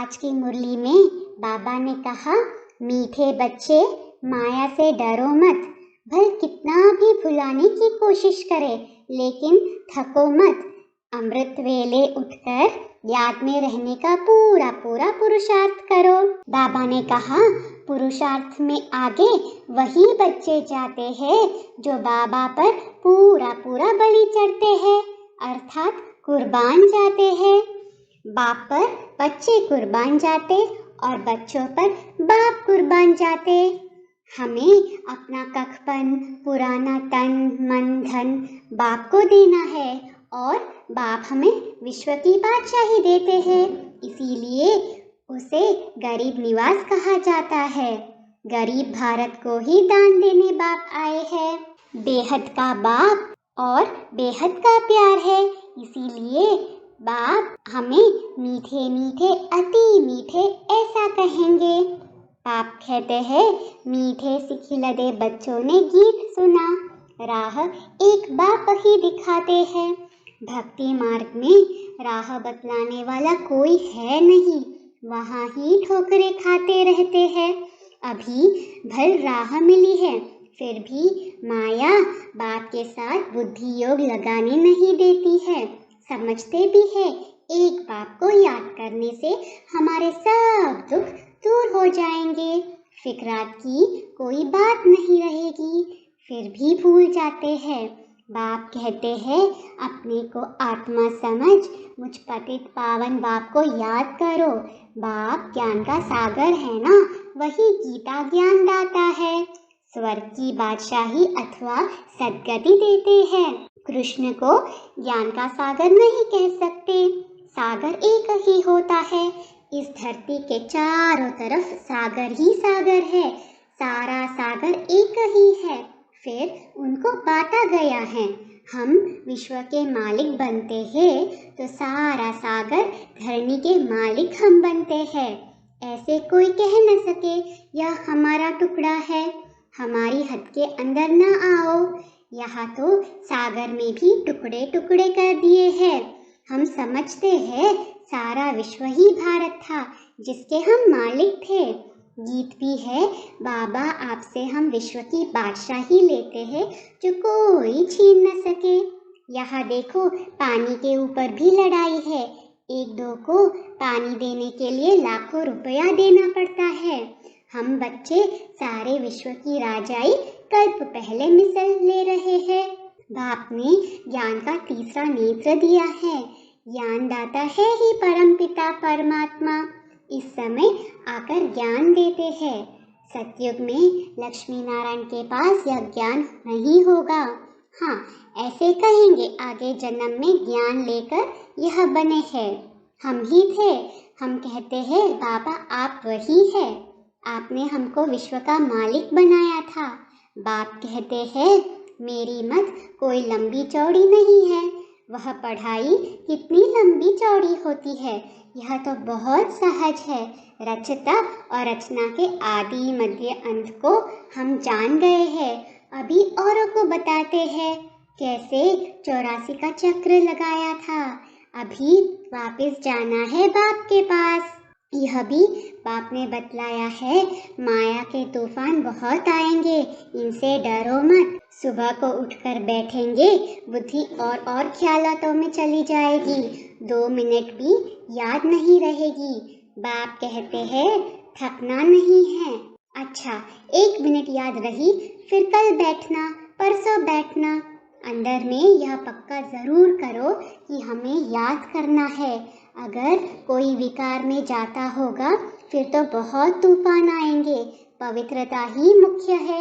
आज की मुरली में बाबा ने कहा, मीठे बच्चे माया से डरो मत। भले कितना भी भुलाने की कोशिश करे लेकिन थको मत। अमृत वेले उठकर याद में रहने का पूरा पूरा पुरुषार्थ करो। बाबा ने कहा, पुरुषार्थ में आगे वही बच्चे जाते हैं जो बाबा पर पूरा पूरा बलि चढ़ते हैं, अर्थात कुर्बान जाते हैं। बाप पर बच्चे कुर्बान जाते और बच्चों पर बाप कुर्बान जाते। हमें अपना कखपन, पुराना तन मन धन बाप को देना है और बाप हमें विश्व की बादशाही देते हैं। इसीलिए उसे गरीब निवास कहा जाता है। गरीब भारत को ही दान देने बाप आए हैं। बेहद का बाप और बेहद का प्यार है, इसीलिए बाप हमें मीठे मीठे अति मीठे ऐसा कहेंगे। बाप कहते हैं, मीठे से खिलते बच्चों ने गीत सुना, राह एक बाप ही दिखाते हैं। भक्ति मार्ग में राह बतलाने वाला कोई है नहीं, वहाँ ही ठोकरें खाते रहते हैं। अभी भल राह मिली है, फिर भी माया बाप के साथ बुद्धि योग लगाने नहीं देती है। समझते भी है एक बाप को याद करने से हमारे सब दुख दूर हो जाएंगे, फिक्रात की कोई बात नहीं रहेगी, फिर भी भूल जाते हैं। बाप कहते हैं, अपने को आत्मा समझ मुझ पतित पावन बाप को याद करो। बाप ज्ञान का सागर है ना, वही गीता ज्ञान दाता है। स्वर्ग की बादशाही अथवा सद्गति देते हैं। कृष्ण को ज्ञान का सागर नहीं कह सकते, सागर एक ही होता है। इस धरती के चारों तरफ सागर ही सागर है, सारा सागर एक ही है, फिर उनको बांटा गया है। हम विश्व के मालिक बनते हैं तो सारा सागर धरनी के मालिक हम बनते हैं। ऐसे कोई कह न सके यह हमारा टुकड़ा है, हमारी हद के अंदर न आओ। यहाँ तो सागर में भी टुकड़े टुकड़े कर दिए हैं। हम समझते हैं सारा विश्व ही भारत था जिसके हम मालिक थे। गीत भी है, बाबा आपसे हम विश्व की बादशाही लेते हैं जो कोई छीन न सके। यहाँ देखो पानी के ऊपर भी लड़ाई है, एक दो को पानी देने के लिए लाखों रुपया देना पड़ता है। हम बच्चे सारे विश्व की राजाई कल्प पहले मिसल ले रहे हैं। बाप ने ज्ञान का तीसरा नेत्र दिया है, ज्ञान दाता है ही परम पिता परमात्मा, इस समय आकर ज्ञान देते हैं। सतयुग में लक्ष्मी नारायण के पास यह ज्ञान नहीं होगा। हाँ, ऐसे कहेंगे आगे जन्म में ज्ञान लेकर यह बने हैं। हम ही थे, हम कहते हैं बाबा आप वही है, आपने हमको विश्व का मालिक बनाया था। बाप कहते हैं, मेरी मत कोई लंबी चौड़ी नहीं है, वह पढ़ाई कितनी लंबी चौड़ी होती है, यह तो बहुत सहज है। रचता और रचना के आदि मध्य अंत को हम जान गए हैं, अभी औरों को बताते हैं कैसे 84 का चक्र लगाया था। अभी वापस जाना है बाप के पास। यह भी बाप ने बतलाया है, माया के तूफान बहुत आएंगे, इनसे डरो मत। सुबह को उठकर बैठेंगे, बुद्धि और ख्यालातों में चली जाएगी, 2 मिनट भी याद नहीं रहेगी। बाप कहते हैं थकना नहीं है। अच्छा, 1 मिनट याद रही, फिर कल बैठना, परसों बैठना। अंदर में यह पक्का जरूर करो कि हमें याद करना है। अगर कोई विकार में जाता होगा फिर तो बहुत तूफान आएंगे। पवित्रता ही मुख्य है।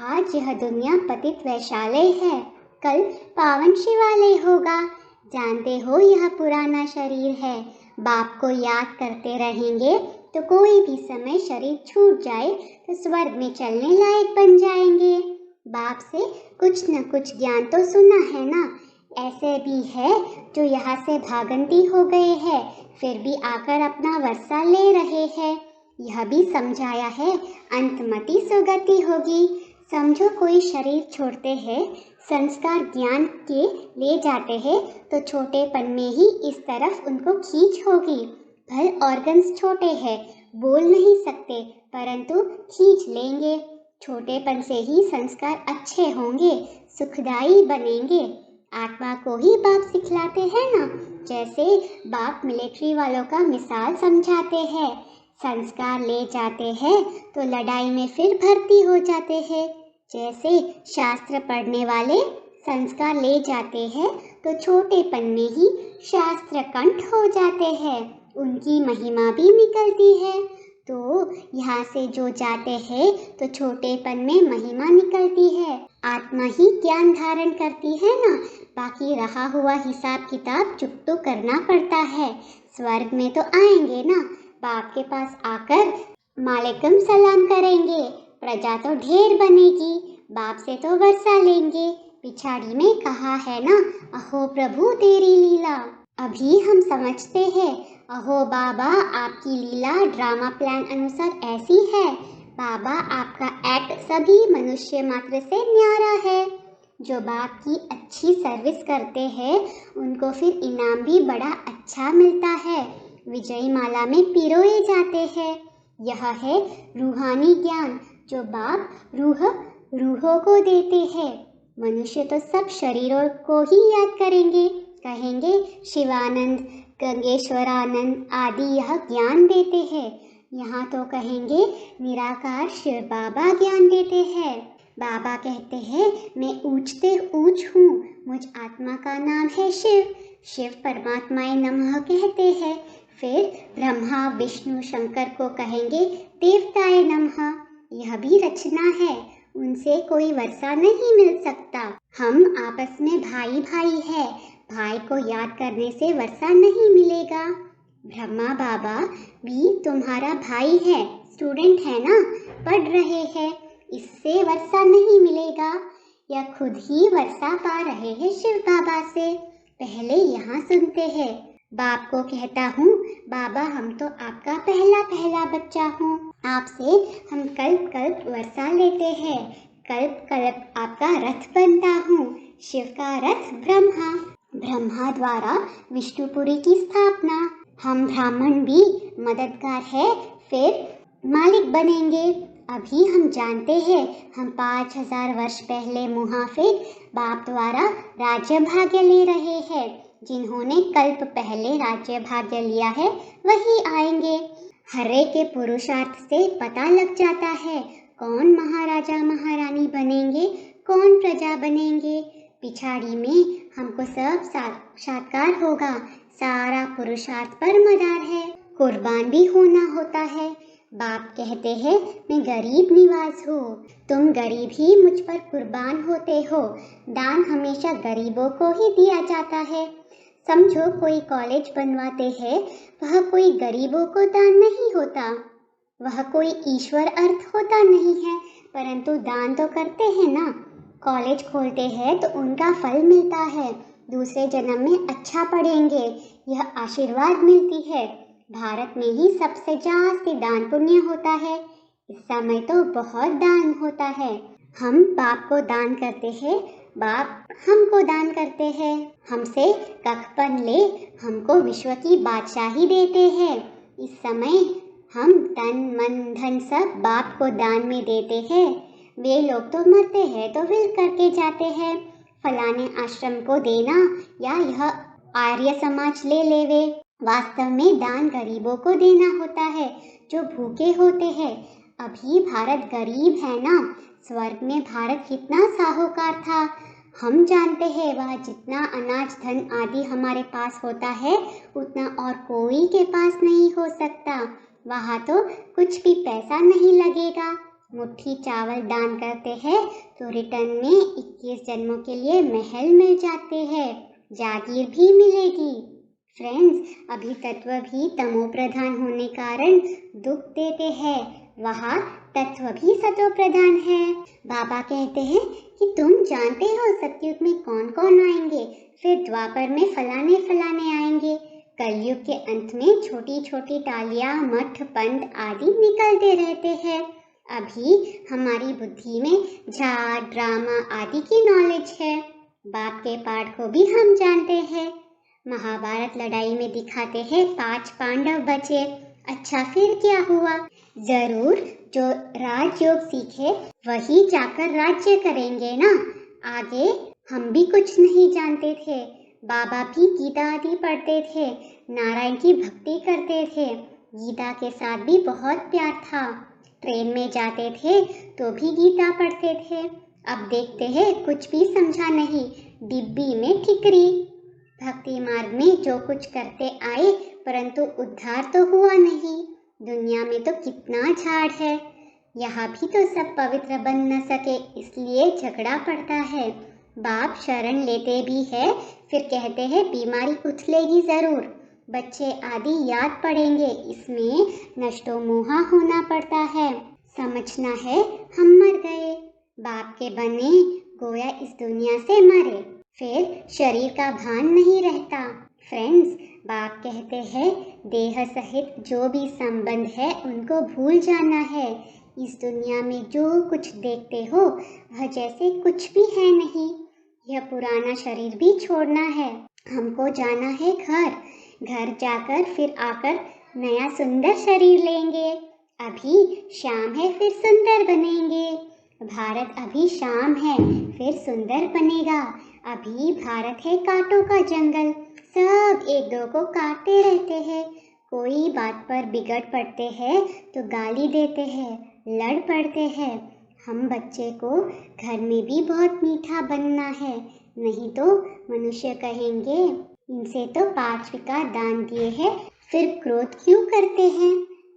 आज यह दुनिया पतित वैशालय है, कल पावन शिवालय होगा। जानते हो यह पुराना शरीर है। बाप को याद करते रहेंगे तो कोई भी समय शरीर छूट जाए तो स्वर्ग में चलने लायक बन जाएंगे। बाप से कुछ न कुछ ज्ञान तो सुना है ना। ऐसे भी है जो यहाँ से भागंती हो गए हैं, फिर भी आकर अपना वर्षा ले रहे हैं। यह भी समझाया है अंतमति सुगति होगी। समझो कोई शरीर छोड़ते हैं, संस्कार ज्ञान के ले जाते हैं तो छोटेपन में ही इस तरफ उनको खींच होगी। भले ऑर्गन्स छोटे हैं, बोल नहीं सकते, परंतु खींच लेंगे। छोटेपन से ही संस्कार अच्छे होंगे, सुखदायी बनेंगे। आत्मा को ही बाप सिखलाते हैं ना, जैसे बाप मिलिट्री वालों का मिसाल समझाते हैं। संस्कार ले जाते हैं तो लड़ाई में फिर भर्ती हो जाते हैं। जैसे शास्त्र पढ़ने वाले संस्कार ले जाते हैं तो छोटेपन में ही शास्त्र कंठ हो जाते हैं, उनकी महिमा भी निकलती है। तो यहाँ से जो जाते हैं तो छोटेपन में महिमा निकलती है। आत्मा ही ज्ञान धारण करती है ना, बाकी रहा हुआ हिसाब किताब चुप तो करना पड़ता है। स्वर्ग में तो आएंगे ना, बाप के पास आकर मालेकुम सलाम करेंगे, प्रजा तो ढेर बनेगी, बाप से तो वर्षा लेंगे। पिछाड़ी में कहा है ना, अहो प्रभु तेरी लीला। अभी हम समझते हैं, अहो बाबा आपकी लीला ड्रामा प्लान अनुसार ऐसी है। बाबा आपका एक्ट सभी मनुष्य मात्र से न्यारा है। जो बाप की अच्छी सर्विस करते हैं उनको फिर इनाम भी बड़ा अच्छा मिलता है, विजयी माला में पिरोए जाते हैं। यह है रूहानी ज्ञान जो बाप रूहों को देते हैं। मनुष्य तो सब शरीरों को ही याद करेंगे, कहेंगे शिवानंद, गंगेश्वरानंद आदि यह ज्ञान देते हैं। यहाँ तो कहेंगे निराकार शिव बाबा ज्ञान देते हैं। बाबा कहते हैं मैं ऊंचते ऊंच हूँ, मुझ आत्मा का नाम है शिव। शिव परमात्माए नमः कहते हैं। फिर ब्रह्मा विष्णु शंकर को कहेंगे देवताए नमः। यह भी रचना है, उनसे कोई वर्षा नहीं मिल सकता। हम आपस में भाई भाई है, भाई को याद करने से वर्षा नहीं मिलेगा। ब्रह्मा बाबा भी तुम्हारा भाई है, स्टूडेंट है ना, पढ़ रहे हैं, इससे वर्षा नहीं मिलेगा। या खुद ही वर्षा पा रहे हैं शिव बाबा से। पहले यहाँ सुनते हैं, बाप को कहता हूँ बाबा हम तो आपका पहला बच्चा हूँ, आपसे हम कल्प कल्प वर्षा लेते हैं, कल्प कल्प आपका रथ बनता हूँ। शिव का रथ ब्रह्मा, ब्रह्मा द्वारा विष्णुपुरी की स्थापना। हम ब्राह्मण भी मददगार है, फिर मालिक बनेंगे। अभी हम जानते हैं हम 5000 वर्ष पहले मुहाफिज बाप द्वारा राज्य भाग्य ले रहे हैं। जिन्होंने कल्प पहले राज्य भाग्य लिया है वही आएंगे। हरे के पुरुषार्थ से पता लग जाता है कौन महाराजा महारानी बनेंगे, कौन प्रजा बनेंगे। पिछाड़ी में हमको सब साक्षात्कार होगा। सारा पुरुषार्थ पर मदार है, कुर्बान भी होना होता है। बाप कहते हैं मैं गरीब निवाज हूँ, तुम गरीब ही मुझ पर कुर्बान होते हो। दान हमेशा गरीबों को ही दिया जाता है। समझो कोई कॉलेज बनवाते हैं, वह कोई गरीबों को दान नहीं होता, वह कोई ईश्वर अर्थ होता नहीं है, परंतु दान तो करते हैं ना। कॉलेज खोलते हैं तो उनका फल मिलता है, दूसरे जन्म में अच्छा पढ़ेंगे, यह आशीर्वाद मिलती है। भारत में ही सबसे जास्ती दान पुण्य होता है, इस समय तो बहुत दान होता है। हम बाप को दान करते हैं, बाप हमको दान करते हैं। हमसे कखपन ले हमको विश्व की बादशाही देते हैं। इस समय हम तन मन धन सब बाप को दान में देते हैं। वे लोग तो मरते हैं तो विल करके जाते हैं, फलाने आश्रम को देना या यह आर्य समाज ले लेवे। वास्तव में दान गरीबों को देना होता है जो भूखे होते हैं। अभी भारत गरीब है ना, स्वर्ग में भारत कितना साहूकार था। हम जानते हैं वह जितना अनाज धन आदि हमारे पास होता है उतना और कोई के पास नहीं हो सकता। वहाँ तो कुछ भी पैसा नहीं लगेगा। मुट्ठी चावल दान करते हैं तो रिटर्न में 21 जन्मों के लिए महल मिल जाते हैं, जागीर भी मिलेगी। फ्रेंड्स, अभी तत्व भी तमो प्रधान होने कारण दुख देते हैं, वहाँ तत्व भी सतो प्रधान है। बाबा कहते हैं कि तुम जानते हो सतयुग में कौन कौन आएंगे, फिर द्वापर में फलाने फलाने आएंगे। कलयुग के अंत में छोटी छोटी टालियाँ मठ पंथ आदि निकलते रहते हैं। अभी हमारी बुद्धि में जाट ड्रामा आदि की नॉलेज है, बाप के पाठ को भी हम जानते हैं। महाभारत लड़ाई में दिखाते हैं 5 पांडव बचे। अच्छा फिर क्या हुआ? जरूर जो राजयोग सीखे वही जाकर राज्य करेंगे ना। आगे हम भी कुछ नहीं जानते थे। बाबा भी गीता आदि पढ़ते थे, नारायण की भक्ति करते थे। गीता के साथ भी बहुत प्यार था। ट्रेन में जाते थे तो भी गीता पढ़ते थे। अब देखते हैं कुछ भी समझा नहीं, डिब्बी में ठिकरी। भक्ति मार्ग में जो कुछ करते आए परंतु उद्धार तो हुआ नहीं। दुनिया में तो कितना झाड़ है, यहाँ भी तो सब पवित्र बन न सके, इसलिए झगड़ा पड़ता है। बाप शरण लेते भी है, फिर कहते हैं बीमारी उछलेगी जरूर। बच्चे आदि याद पड़ेंगे, इसमें नष्टो मोहा होना पड़ता है। समझना है हम मर गए, बाप के बने गोया इस दुनिया से मरे, फिर शरीर का भान नहीं रहता। फ्रेंड्स, बाप कहते हैं देह सहित जो भी संबंध है उनको भूल जाना है। इस दुनिया में जो कुछ देखते हो वह जैसे कुछ भी है नहीं। यह पुराना शरीर भी छोड़ना है, हमको जाना है घर। घर जाकर फिर आकर नया सुंदर शरीर लेंगे। अभी शाम है फिर सुंदर बनेंगे। भारत अभी शाम है फिर सुंदर बनेगा। अभी भारत है कांटों का जंगल, सब एक दो को काटते रहते हैं। कोई बात पर बिगड़ पड़ते हैं तो गाली देते हैं, लड़ पड़ते हैं। हम बच्चे को घर में भी बहुत मीठा बनना है, नहीं तो मनुष्य कहेंगे इनसे तो 5 विकार दान दिए हैं, फिर क्रोध क्यों करते हैं?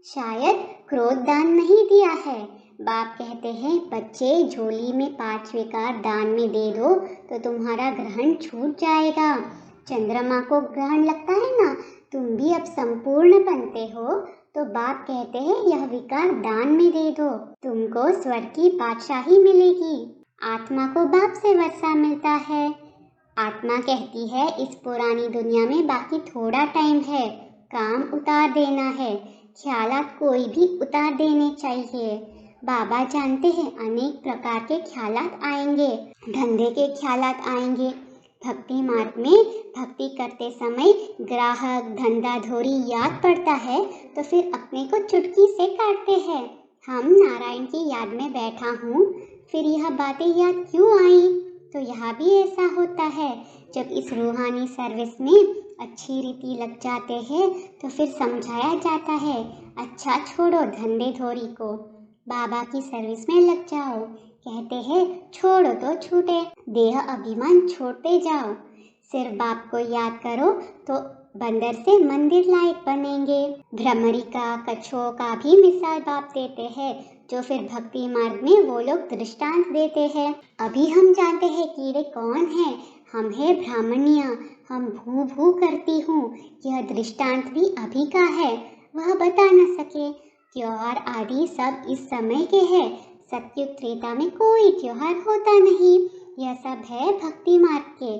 शायद क्रोध दान नहीं दिया है। बाप कहते हैं बच्चे झोली में 5 विकार दान में दे दो तो तुम्हारा ग्रहण छूट जाएगा। चंद्रमा को ग्रहण लगता है ना, तुम भी अब संपूर्ण बनते हो, तो बाप कहते हैं यह विकार दान में दे दो, तुमको स्वर्ग की बादशाही मिलेगी। आत्मा को बाप से वर्षा मिलता है। आत्मा कहती है इस पुरानी दुनिया में बाकी थोड़ा टाइम है, काम उतार देना है, ख्यालात कोई भी उतार देने चाहिए। बाबा जानते हैं अनेक प्रकार के ख्यालात आएंगे, धंधे के ख्यालात आएंगे। भक्ति मार्ग में भक्ति करते समय ग्राहक धंधा धोरी याद पड़ता है तो फिर अपने को चुटकी से काटते हैं। हम नारायण की याद में बैठा हूँ, फिर यह बातें याद क्यों आई? तो यहाँ भी ऐसा होता है, जब इस रूहानी सर्विस में अच्छी रीति लग जाते हैं तो फिर समझाया जाता है अच्छा छोड़ो धंधे धोरी को, बाबा की सर्विस में लग जाओ। कहते हैं छोड़ो तो छूटे, देह अभिमान छोड़ते जाओ। सिर्फ बाप को याद करो तो बंदर से मंदिर लायक बनेंगे। भ्रमरी का कछुओं का भी मिसाल बाप देते हैं, जो फिर भक्ति मार्ग में वो लोग दृष्टांत देते हैं। अभी हम जानते हैं कीड़े कौन है, हम है ब्राह्मणिया, हम भू भू करती हूँ। यह दृष्टांत भी अभी का है, वह बता न सके। त्योहार आदि सब इस समय के हैं, सत्युग त्रेता में कोई त्योहार होता नहीं, यह सब है भक्ति मार्ग के।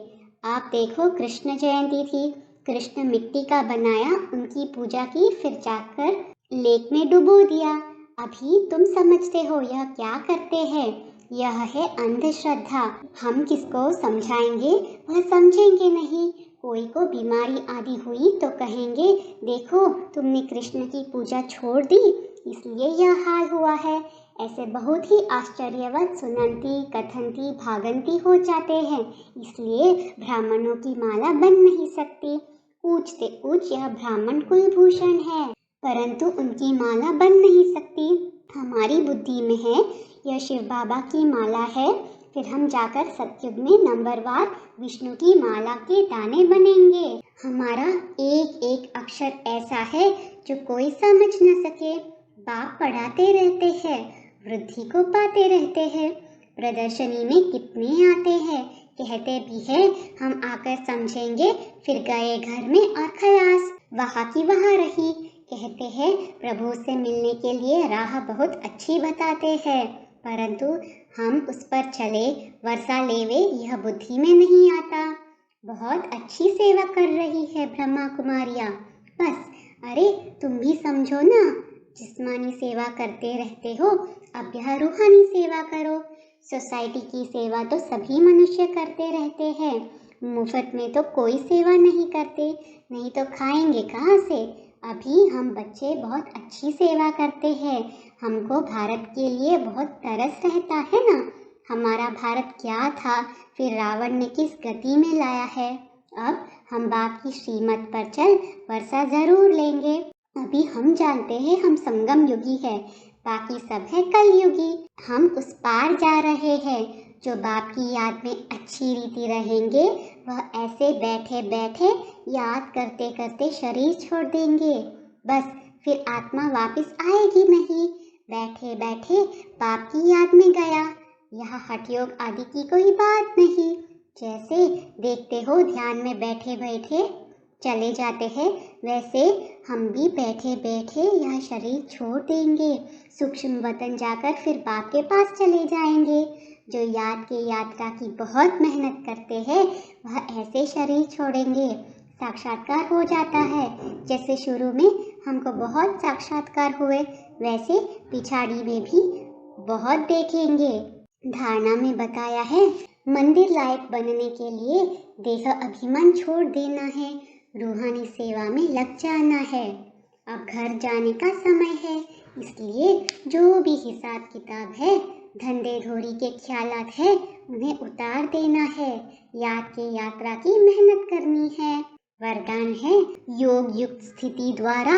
आप देखो कृष्ण जयंती थी, कृष्ण मिट्टी का बनाया, उनकी पूजा की, फिर जाकर लेक में डुबो दिया। अभी तुम समझते हो यह क्या करते हैं, यह है अंधश्रद्धा। हम किसको समझाएंगे वह समझेंगे नहीं। कोई को बीमारी आदि हुई तो कहेंगे देखो तुमने कृष्ण की पूजा छोड़ दी इसलिए यह हाल हुआ है। ऐसे बहुत ही आश्चर्यवत सुनंती कथनती भागंती हो जाते हैं, इसलिए ब्राह्मणों की माला बन नहीं सकती। ऊंचते ऊंच यह ब्राह्मण कुलभूषण है, परंतु उनकी माला बन नहीं सकती। हमारी बुद्धि में है यह शिव बाबा की माला है, फिर हम जाकर सत्युग में नंबरवार विष्णु की माला के दाने बनेंगे। हमारा एक एक अक्षर ऐसा है जो कोई समझ न सके। बाप पढ़ाते रहते हैं, वृद्धि को पाते रहते हैं। प्रदर्शनी में कितने आते हैं, कहते भी है हम आकर समझेंगे, फिर गए घर में और खलास, वहाँ की वहाँ रही। कहते हैं प्रभु से मिलने के लिए राह बहुत अच्छी बताते हैं, परंतु हम उस पर चले वर्षा लेवे यह बुद्धि में नहीं आता। बहुत अच्छी सेवा कर रही है ब्रह्मा कुमारियाँ, बस अरे तुम भी समझो ना, जिस्मानी सेवा करते रहते हो, अब यह रूहानी सेवा करो। सोसाइटी की सेवा तो सभी मनुष्य करते रहते हैं, मुफ्त में तो कोई सेवा नहीं करते, नहीं तो खाएंगे कहाँ से। अभी हम बच्चे बहुत अच्छी सेवा करते हैं। हमको भारत के लिए बहुत तरस रहता है ना। हमारा भारत क्या था, फिर रावण ने किस गति में लाया है। अब हम बाप की श्रीमत पर चल वर्षा जरूर लेंगे। अभी हम जानते हैं हम संगम युगी है, बाकी सब है कलयुगी। हम उस पार जा रहे हैं। जो बाप की याद में अच्छी रीति रहेंगे वह ऐसे बैठे बैठे याद करते करते शरीर छोड़ देंगे। बस फिर आत्मा वापस आएगी नहीं। बैठे बैठे बाप की याद में गया। यह हठयोग आदि की कोई बात नहीं। जैसे देखते हो ध्यान में बैठे बैठे चले जाते हैं, वैसे हम भी बैठे बैठे यह शरीर छोड़ देंगे। सूक्ष्म वतन जाकर फिर बाप के पास चले जाएंगे। जो याद के यात्रा की बहुत मेहनत करते हैं वह ऐसे शरीर छोड़ेंगे। साक्षात्कार हो जाता है। जैसे शुरू में हमको बहुत साक्षात्कार हुए, वैसे पिछाड़ी में भी बहुत देखेंगे। धारणा में बताया है, मंदिर लायक बनने के लिए देह अभिमान छोड़ देना है, रूहानी सेवा में लग जाना है। अब घर जाने का समय है, इसलिए जो भी हिसाब किताब है, धंधे धोरी के ख्यालात है, उन्हें उतार देना है। याद के यात्रा की मेहनत करनी है। वरदान है, योग युक्त स्थिति द्वारा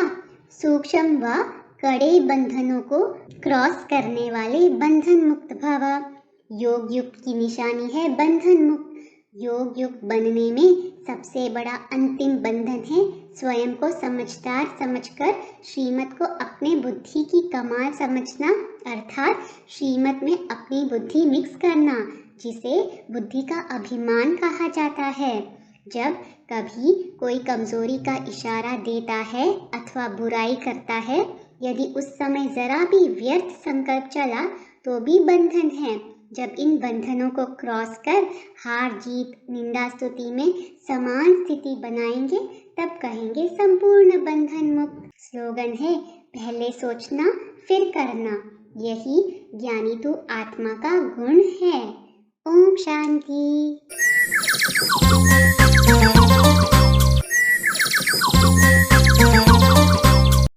सूक्ष्म व कड़े बंधनों को क्रॉस करने वाले बंधन मुक्त भव। योग युक्त की निशानी है बंधन मुक्त। योग युक्त बनने में सबसे बड़ा अंतिम बंधन है स्वयं को समझदार समझकर श्रीमत को अपने बुद्धि की कमाल समझना, अर्थात श्रीमत में अपनी बुद्धि मिक्स करना, जिसे बुद्धि का अभिमान कहा जाता है। जब कभी कोई कमजोरी का इशारा देता है अथवा बुराई करता है, यदि उस समय जरा भी व्यर्थ संकल्प चला तो भी बंधन है। जब इन बंधनों को क्रॉस कर हार जीत निंदा स्तुति में समान स्थिति बनाएंगे, तब कहेंगे संपूर्ण बंधन मुक्त। स्लोगन है, पहले सोचना फिर करना, यही ज्ञानी तू आत्मा का गुण है। ओम शांति।